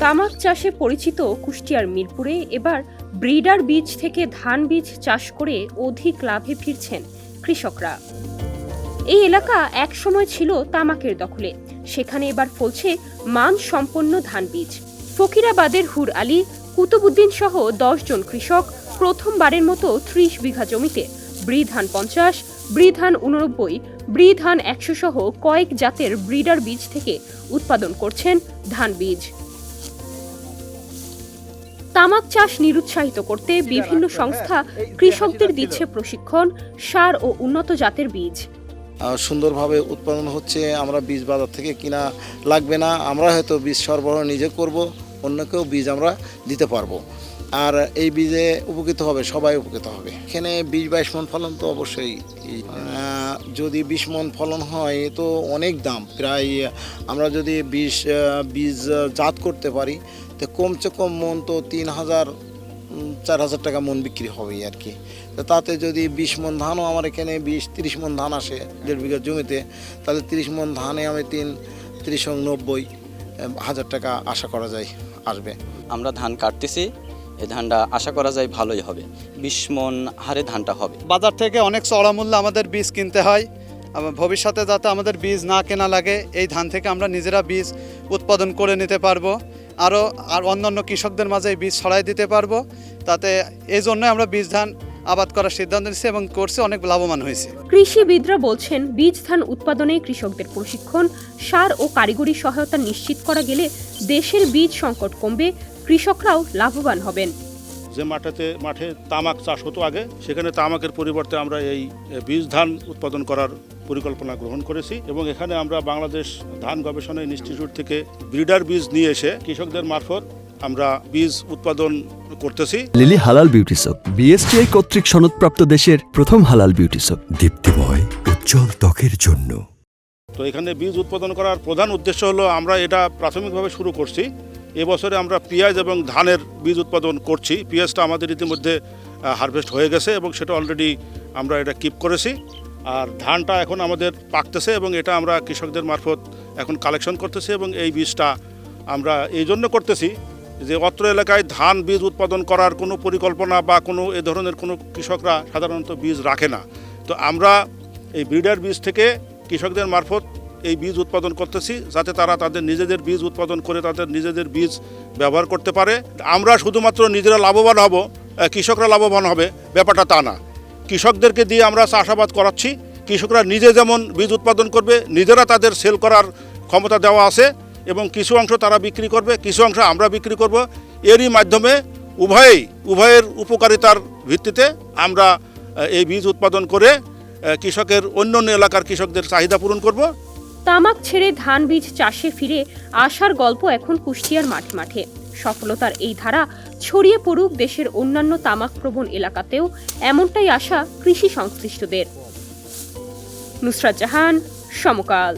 তামাক চাষে পরিচিত কুষ্টিয়ার মিরপুরে এবার ব্রিডার বীজ থেকে ধান বীজ চাষ করে অধিক লাভে ফিরছেন কৃষকরা। এই এলাকা একসময় ছিল তামাকের দখলে, সেখানে এবার ফলছে মানসম্পন্ন ধান বীজ। ফকিরাবাদের হুর আলী, কুতুবুদ্দিন সহ 10 জন কৃষক প্রথমবারের মতো 30 বিঘা জমিতে ব্রি ধান 50, ব্রি ধান 89, ব্রি ধান 100 সহ কয়েক জাতের ব্রিডার বীজ থেকে উৎপাদন করছেন ধান বীজ। তামাক চাষ নিরুৎসাহিত করতে বিভিন্ন সংস্থা কৃষকদের দিচ্ছে প্রশিক্ষণ, সার ও উন্নত জাতের বীজ। সুন্দরভাবে উৎপাদন হচ্ছে, আমরা বীজ বাজার থেকে কিনা লাগবে না, আমরা হয়তো বীজ সরবরাহ নিজে করব, অন্যকেও বীজ আমরা দিতে পারবো। আর এই বীজে উপকৃত হবে, সবাই উপকৃত হবে। এখানে 20-22 মণ ফলন তো অবশ্যই, যদি 20 মণ ফলন হয় তো অনেক দাম। প্রায় আমরা যদি বীজ জাত করতে পারি তো কমসে কম মন তো 3,000-4,000 টাকা মন বিক্রি হবে আর কি। তো তাতে যদি 20 মণ ধানও আমার এখানে 20-30 মণ ধান আসে 1.5 বিঘা জমিতে, তাহলে 30 মণ ধানে আমি 30-90,000 টাকা আশা করা যায় আসবে। আমরা ধান কাটতেছি, এই ধানটা আশা করা যায় ভালোই হবে, 20 মণ হারে ধানটা হবে। বাজার থেকে অনেক চড়া মূল্যে আমাদের বীজ কিনতে হয়। ভবিষ্যতে যাতে আমাদের বীজ না কেনা লাগে, এই ধান থেকে আমরা নিজেরা বীজ উৎপাদন করে নিতে পারবো, আর অন্যান্য কৃষকদের মাঝে এই বীজ ছড়াই দিতে পারবো। তাতে এই জন্য আমরা বীজ ধান আবাদ করার সিদ্ধান্ত নিয়েছি এবং করছে, অনেক লাভবান হয়েছে। কৃষিবিদরা বলছেন, বীজ ধান উৎপাদনে কৃষকদের প্রশিক্ষণ, সার ও কারিগরি সহায়তা নিশ্চিত করা গেলে দেশের বীজ সংকট কমবে, কৃষকরাও লাভবান হবেন। যে মাঠে তামাক চাষ হতো আগে, সেখানে তামাকের পরিবর্তে আমরা এই বীজ ধান উৎপাদন করার পরিকল্পনা গ্রহণ করেছি এবং এখানে আমরা বাংলাদেশ ধান গবেষণা ইনস্টিটিউট থেকে ব্রিডার বীজ নিয়ে এসে কৃষকদের মারফত আমরা বীজ উৎপাদন করতেছি। লিলি হালাল বিউটি সোপ, বিএসটিআই কর্তৃক সনদপ্রাপ্ত দেশের প্রথম হালাল বিউটি সোপ, দীপ্তিময় উজ্জ্বল ত্বকের জন্য। তো এখানে বীজ উৎপাদন করার প্রধান উদ্দেশ্য হলো, আমরা এটা প্রাথমিকভাবে শুরু করছি। এবছরে আমরা পেঁয়াজ এবং ধানের বীজ উৎপাদন করছি। পেঁয়াজটা আমাদের ইতিমধ্যে হারভেস্ট হয়ে গেছে এবং সেটা অলরেডি আমরা এটা কিপ করেছি। আর ধানটা এখন আমাদের পাকতেছে এবং এটা আমরা কৃষকদের মারফত এখন কালেকশন করতেছি এবং এই বীজটা আমরা এই জন্য করতেছি যে অত্র এলাকায় ধান বীজ উৎপাদন করার কোনো পরিকল্পনা বা কোনো এ ধরনের কোনো কৃষকরা সাধারণত বীজ রাখে না। তো আমরা এই ব্রিডার বীজ থেকে কৃষকদের মারফত এই বীজ উৎপাদন করতেছি, যাতে তারা তাদের নিজেদের বীজ উৎপাদন করে তাদের নিজেদের বীজ ব্যবহার করতে পারে। আমরা শুধুমাত্র নিজেরা লাভবান হব, কৃষকরা লাভবান হবে ব্যাপারটা তা না। কৃষকদেরকে দিয়ে আমরা চাষাবাদ করাচ্ছি, কৃষকরা নিজে যেমন বীজ উৎপাদন করবে, নিজেরা তাদের সেল করার ক্ষমতা দেওয়া আছে এবং কিছু অংশ তারা বিক্রি করবে, কিছু অংশ আমরা বিক্রি করব। এরই মাধ্যমে উভয়ের উপকারিতার ভিত্তিতে আমরা এই বীজ উৎপাদন করে কৃষকের অন্যান্য এলাকার কৃষকদের চাহিদা পূরণ করব। তামাক ছেড়ে ধান বীজ চাষে ফিরে আসার গল্প এখন কুষ্টিয়ার মাঠে মাঠে। সফলতার এই ধারা ছড়িয়ে পড়ুক দেশের অন্যান্য তামাক প্রবণ এলাকাতেও, এমনটাই আশা কৃষি সংশ্লিষ্টদের। নুসরাত জাহান, সমকাল।